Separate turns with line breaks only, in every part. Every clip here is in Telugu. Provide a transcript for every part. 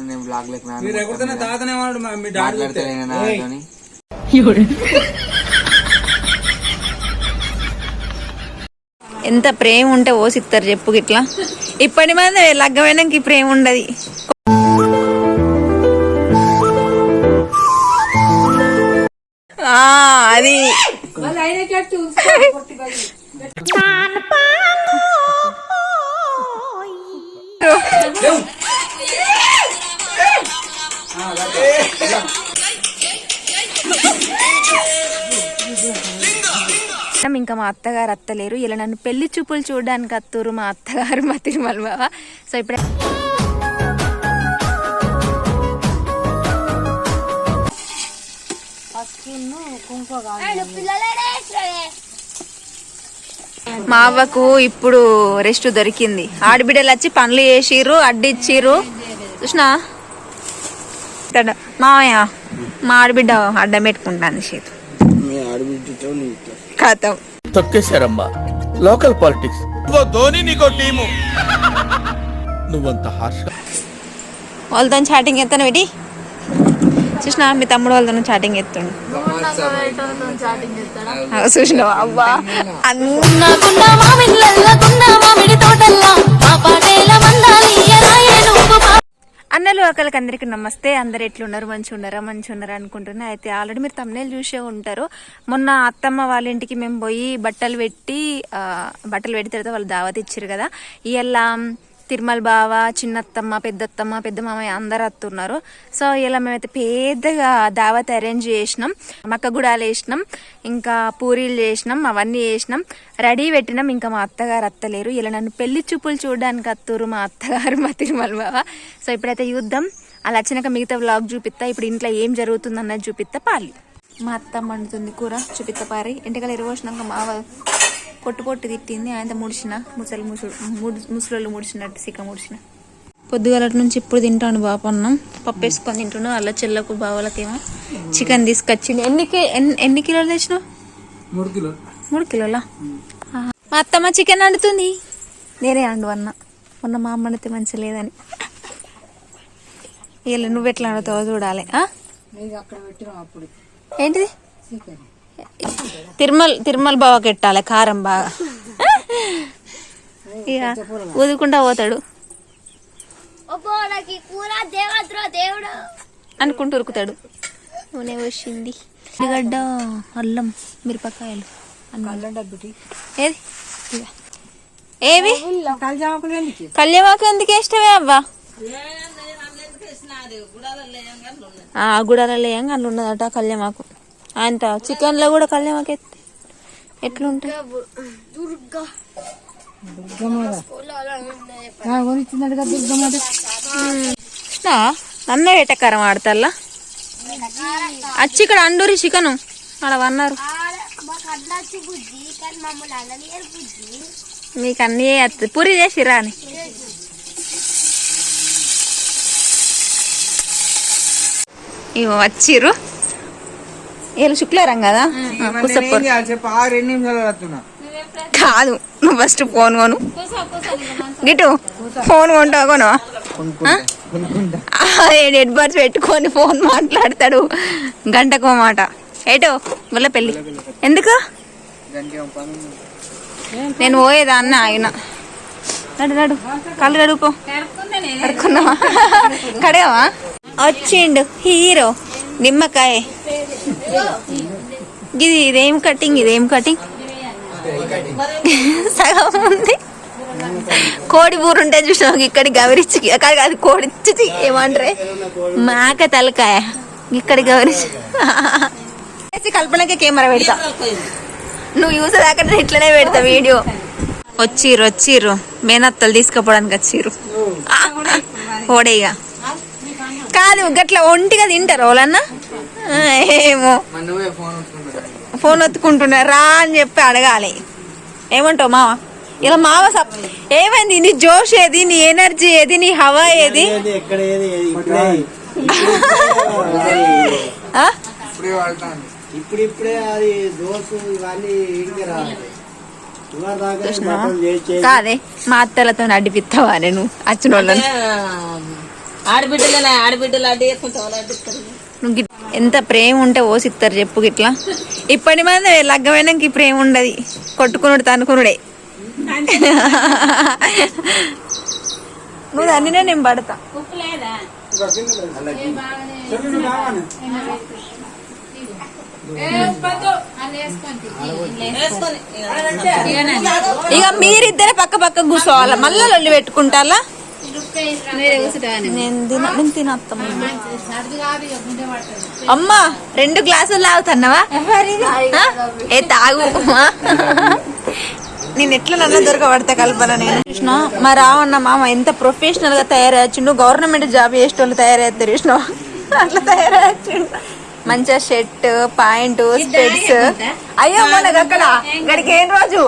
నేను బ్లాగ్ లేక
ఎంత ప్రేమ ఉంటే ఓసిస్తారు చెప్పు గిట్లా. ఇప్పటి మంది లగ్గమైనాక ప్రేమ ఉండదు. అది ఇంకా మా అత్తగారు అత్తలేరు. ఇలా నన్ను పెళ్లి చూపులు చూడడానికి అత్తూరు మా అత్తగారు మా తిరుమల బావ. సో ఇప్పుడే మా అవ్వకు ఇప్పుడు రెస్ట్ దొరికింది. ఆడబిడ్డలు వచ్చి పనులు చేసిర్రు, అడ్డిచ్చిర్రు. చూసినా మామయ్య మా ఆడబిడ్డ అడ్డం పెట్టుకుంటాను చేతు ఖాతం
తొక్కేశారమ్మా. లోకల్ పాలిటిక్స్ ధోని నీకో టీము. నువ్వంత హార్ష్
వాళ్ళతో చాటింగ్ ఎత్తాను పెట్టి చూసినా మీ తమ్ముడు వాళ్ళతో చాటింగ్ ఎత్తుండు. చూసినావా అవ్వా అన్నలు అక్కలకి అందరికి నమస్తే. అందరు ఎట్లున్నారు? మంచిగా ఉన్నారా అనుకుంటున్నా. అయితే ఆల్రెడీ మీరు తమ్నేల్ చూసే ఉంటారు. మొన్న అత్తమ్మ వాళ్ళ ఇంటికి మేము పోయి బట్టలు పెట్టి తర్వాత వాళ్ళు దావత్ ఇచ్చారు కదా. ఇలా తిరుమల బావ, చిన్నత్తమ్మ, పెద్దత్తమ్మ, పెద్ద మామయ్య అందరు వస్తున్నారు. సో ఇలా మేమైతే పెద్దగా దావత్ అరేంజ్ చేసినాం. మక్క గుడాలు వేసినాం, ఇంకా పూరీలు చేసినాం, అవన్నీ చేసినాం, రెడీ పెట్టినాం. ఇంకా మా అత్తగారు అత్తలేరు. ఇలా నన్ను పెళ్లి చూపులు చూడడానికి అత్తూరు మా అత్తగారు మా తిరుమల బావ. సో ఇప్పుడైతే యుద్ధం అలా వచ్చినాక మిగతా వ్లాగ్ చూపిస్తా. ఇప్పుడు ఇంట్లో ఏం జరుగుతుంది అన్నది చూపిస్తా. పాలి మా అత్తమ్మ వండుతుంది కూర చూపిస్తా. పారి ఇంటికల్ ఎరవచ్చినాక మా పొట్టు తిట్టింది. ఆయన ముడిచిన ముసలు ముడిచినట్టు సిక్క ముడిచిన. పొద్దుగాలటి నుంచి ఇప్పుడు తింటాను బాపన్నం. పప్పు వేసుకొని తింటున్నాను. అలా చెల్లకు బావలకేమో చికెన్ తీసుకొచ్చింది. ఎన్ని కిలోలు తెచ్చినావు? 3 కిలోలా? మా అత్తమ్మ చికెన్ వండుతుంది. నేనే వండు అన్న. మొన్న మా అమ్మ వండితే మంచి లేదని. వీళ్ళు నువ్వు ఎట్లా వండుతావో చూడాలి. ఏంటిది? తిరుమల బావకి పెట్టాలి కారం బాగా. ఇక ఊదుకుంటా పోతాడు అనుకుంటూ ఉరుకుతాడు. నూనె వచ్చింది, ఉల్లిగడ్డ, అల్లం, మిరపకాయలు. ఏది ఏవి కళ్యామాకు ఎందుకు ఇష్టమే అవ్వా? గుడాలలో వేయంగా అందులో ఉన్నదట కళ్యామాకు. అంత చికెన్ లో కూడా కళ్యామాకు ఎట్లుంటాయి? నన్నే వేటకారం ఆడతల్లా వచ్చి ఇక్కడ అండూరి చికెన్ అలా అన్నారు. మీకు అన్నీ వస్తుంది. పూరి చేసిరా అని ఇవి వచ్చిర్రు. వీళ్ళు శుక్లారం కదా. కాదు నువ్వు ఫస్ట్ ఫోన్ కొను. గిటు ఫోన్ కొంటావు కొను. హెడ్ బడ్స్ పెట్టుకొని ఫోన్ మాట్లాడతాడు గంటకో మాట. ఏటో వల్ల పెళ్ళి ఎందుకు? నేను పోయేదా అన్న ఆయన. నడు కళ్ళు కడుకో. కడుక్కున్నావా? కడగావా? వచ్చిండు హీరో నిమ్మకాయ. ఇదేం కటింగ్ సగం ఉంది. కోడి బూరు ఉంటే చూసినావు ఇక్కడి గవరిచ్చి కాదు కోడిచ్చి ఏమంటారే మేక తలకాయ ఇక్కడి గవరించి కల్పనకే కెమెరా పెడతా. నువ్వు యూస్ దాకా ఇట్లనే పెడతా వీడియో. వచ్చిర్రు మేనత్తలు తీసుకుపోవడానికి వచ్చిర్రు. ఓడేగా కాదు గట్లా ఒంటిగా తింటారు వాళ్ళన్నా. ఏమో ఫోన్ ఒత్తుకుంటున్నా రా అని చెప్పి అడగాలి. ఏమంటావు మావ? ఇలా మావ ఏమైంది? నీ జోష్ ఏది? నీ ఎనర్జీ ఏది? నీ హవా ఏది? కాదే మా అత్తలతో నడిపిస్తావా నేను వచ్చిన వాళ్ళని?
ఆడబిడ్డలే ఆడబిడ్డలు అడ్డు వేసుకుంటావు అడ్డిస్తారు.
నువ్వు ఎంత ప్రేమ ఉంటే ఓసిస్తారు చెప్పు గిట్లా. ఇప్పటి మంది లగ్గమైనాక ప్రేమ ఉండదు, కొట్టుకునుడు తనుకునుడే. నువ్వు అన్నినే నేను పడతా.
ఉప్పు లేదా?
ఇక మీరిద్దరే పక్క పక్క కూర్చోవాలా, మళ్ళా లొల్లి పెట్టుకుంటారా? నేను తినత్తమ్మ. అమ్మా 2 గ్లాసులు తాగుతున్నావా? ఏ తాగు. నేను ఎట్లా నన్ను దొరకబడతా కల్పన. నేను చూసిన మా రావన్న మామ ఎంత ప్రొఫెషనల్ గా తయారయ్యచ్చిండు. గవర్నమెంట్ జాబ్ చేసేటోళ్ళు తయారయ్యారు చూసిన, అట్లా తయారయ్యచ్చిండు. మంచిగా షర్ట్ పాయింట్ స్పెట్స్. అయ్యో మనకు అక్కడ ఇక్కడికి ఏం రోజు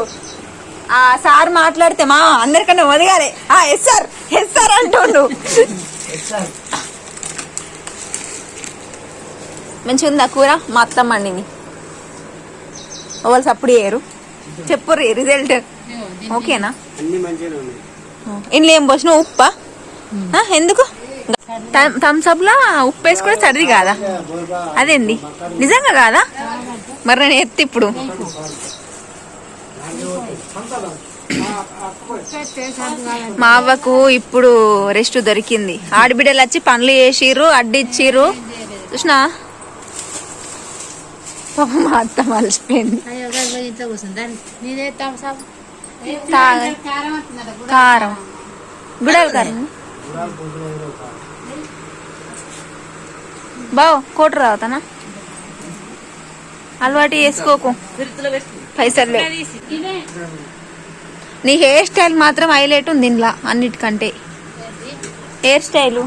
ఆ సార్ మాట్లాడితే మా అందరికన్నా ఒదిగాలి. ఎస్ సార్ అంటుండు. మంచిగా ఉందా కూర? మా అత్తమ్మ అండిని. వాళ్ళు సప్పుడు చేయరు, చెప్పుర్రి రిజల్ట్ ఓకేనా? ఇంట్లో ఏం పోసిన ఉప్పా? ఎందుకు థమ్స్అప్ లా ఉప్పు వేసి కూడా సర్ది కాదా? అదేంది నిజంగా కాదా? మరి నేను ఎత్తి ఇప్పుడు మా అవ్వకు ఇప్పుడు రెస్ట్ దొరికింది. ఆడబిడ్డలు వచ్చి పనులు చేసిర్రు, అడ్డిచ్చిర్రు. చూసినా పాప మా అత్త మలిసిపోయింది. కారం గుడాల కారం బావు కోట రావుతానా? అలవాటు చేసుకోకు, పైసలు లేవు. నీ హెయిర్ స్టైల్ మాత్రం హైలైట్ ఉంది ఇంట్లో అన్నిటికంటే. హెయిర్ స్టైలు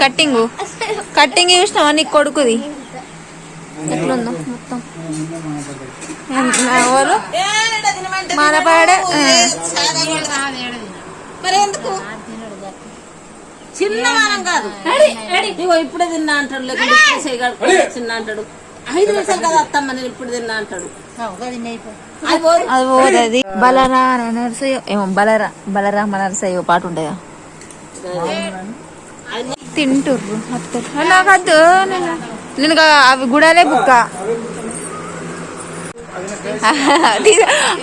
కట్టింగ్ చూసినావా నీ కొడుకుది ఎట్లుందో మొత్తం. ఎవరు మనపాడే
చిన్నవానం కాదు. ఇగో ఇప్పుడే తిన్నా అంటాడు, లేకుంటే చిన్న అంటాడు. 5 నిమిషాలు కదా అత్తమ్మ నేను ఇప్పుడు తిన్నా అంటాడు.
అది పోదు. బలరా నరసయ్యో ఏమో బలరామ నరసయ్యో పాట ఉంటాయా? తింటుర్రు అత్తరు. నాకద్దు, నేను అవి గుడాలే బుక్క.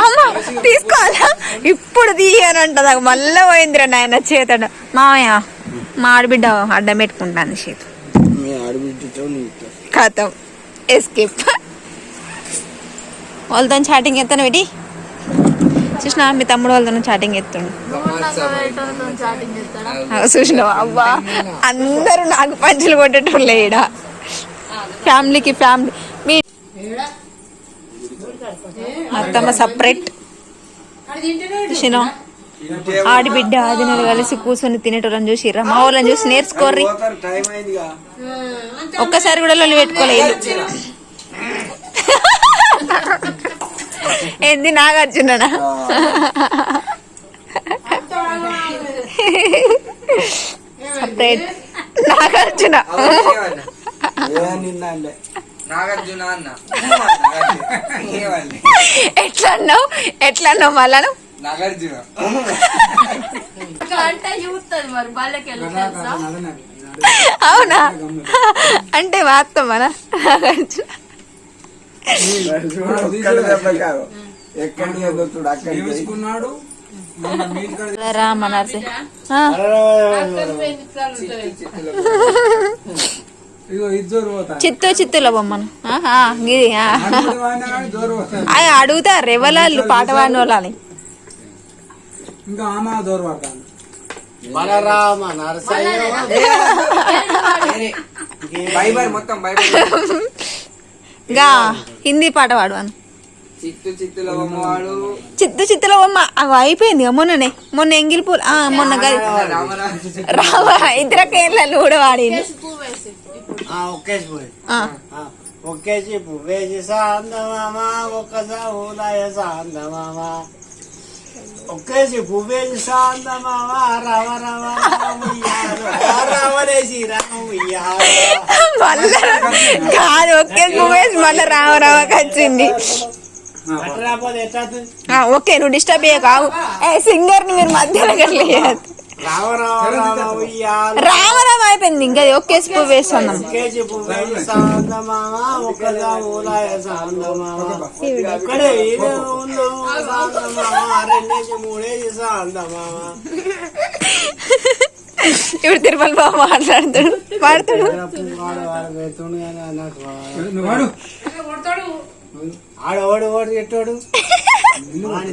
అమ్మ తీసుకోవాలా ఇప్పుడు తీయనంటదా? మళ్ళా పోయిందిరా నాయన చేతడు. మామయ్య మా ఆడబిడ్డ అడ్డం పెట్టుకుంటాను చేతు. కథం ఎస్కేప్. వాళ్ళతో చాటింగ్ ఎత్తాను పెట్టి చూసినా మీ తమ్ముడు వాళ్ళతో చాటింగ్ ఎత్తుండు. చూసినావా? అవ్వా అందరూ నాకు పంచులు కొట్టేటోళ్ళే ఈడ. ఫ్యామిలీ మీ అత్తమ్మ సపరేట్. చూసినా ఆడిబిడ్డ ఆదినలు కలిసి కూర్చొని తినేటోళ్ళని చూసిర్రా? మా వాళ్ళని చూసి నేర్చుకోర్రి. ఒక్కసారి కూడా లొల్లి పెట్టుకోలేదు. ఏంది నాగార్జుననా? సపరేట్ నాగార్జున. ఎట్లా అన్నావు మళ్ళా? అవునా? అంటే వాస్తవనా? నాగార్జున రామ నరసే చిత్తుల బొమ్మను గిది అడుగుతారు ఎవరు పాట పాడిన వాళ్ళని. ఇంకా హిందీ పాట పాడవాను. చిత్తు చిత్తుల బొమ్మ అవి అయిపోయింది మొన్న ఎంగిల్ పూలు మొన్న రామ ఇద్దరకేళ్ళ కూడా వాడింది.
ఒకేసి పువ్వేసి సాందమామా ఒక్కసారి సాందమామా ఒకేసి పువ్వేసి సాందమామా రవ రవ రవనేసి
కాదు ఒకేసి పువ్వేసి మళ్ళీ రామ రామకి వచ్చింది. ఓకే నువ్వు డిస్టర్బ్ అయ్యే కావు. సింగర్ ని మీరు మధ్యలో
రామ రామ రామ ఉయ్యాలో
రామరామ అయిపోయింది ఇంకా ఒక్కేసి పువ్వు వేస్తున్నాం.
ఒక్కేసి పువ్వేసి సాందమామ ఒక్కదా ఊలాయ సాందమామ ఇక్కడే ఉన్నాం సాందమామ రెండేసి మూడేసి సాందమామ.
ఇప్పుడు తిరుమల బాబు మాట్లాడతాడు పాడతాడు.
ఆడవాడు వాడు ఎట్టాడు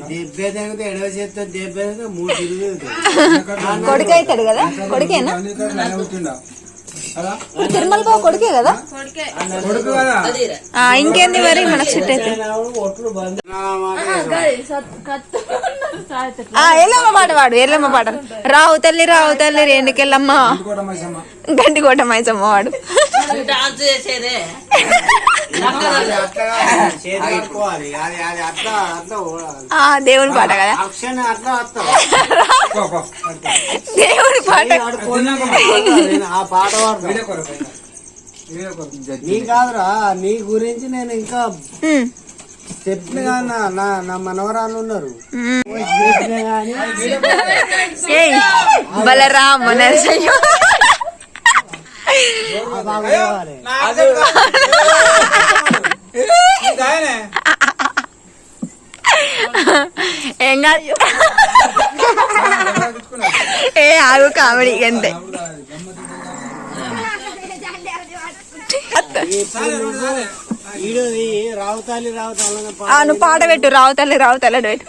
దెబ్బే తగ్గితే ఎడవ చేస్తే దెబ్బే మూడు తిరుగు
కొడుకు అవుతాడు కదా, కొడుకేనా తిరుమల బాబు కొడుకే కదా. ఇంకేంది మరి మనకు సెట్ అయితే
ఒట్లు బంద్.
ఎల్లమ్మ పాట పాడు, ఎల్లమ్మ పాట. రావు తల్లి రేణుకెళ్ళమ్మ గంటికోట మైసమ్మ వాడు.
డాన్స్ చేసేదే
దేవుని పాట కదా, దేవుని పాట.
ఆ పాట నీ కాదురా, నీ గురించి నేను ఇంకా చెప్పిన నా మనవరాలు ఉన్నారు.
బలరామ నరసయ్య ఏం కాదు. ఏ ఆగు కామెడీ అంతే.
రావుతాలి
నువ్వు పాట పెట్టు, రావుతల్లి పెట్టు.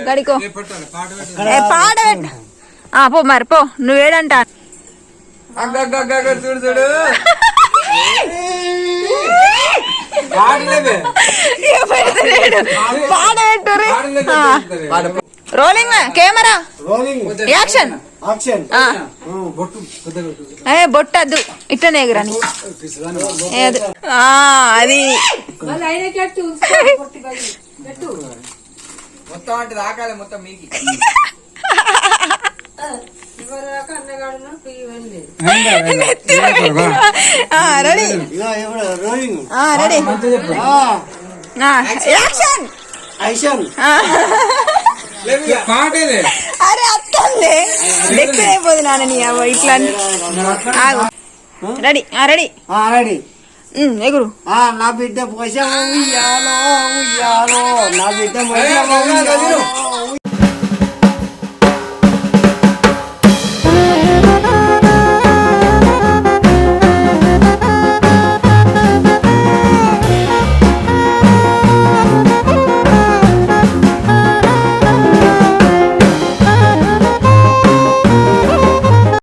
గడికో పాట పెట్టు. పో మరి పో, నువ్వేడంటా
చూడు చూడు
పాట పెట్టు. Rolling camera action. బొట్టద్దు ఇట్లనే ఎగురని అది
మొత్తం అంటే రాకాలి మొత్తం మీకు.
Ready
action.
అరే అత్తంది లెక్కైపోదు నాన్న నీ అవ్వ ఇట్లా. రెడీ రెడీ ఎగురు.
నా బిడ్డ పోష ఉయ్యాలో ఉయ్యాలో, నా బిడ్డ పోష ఉయ్యాలో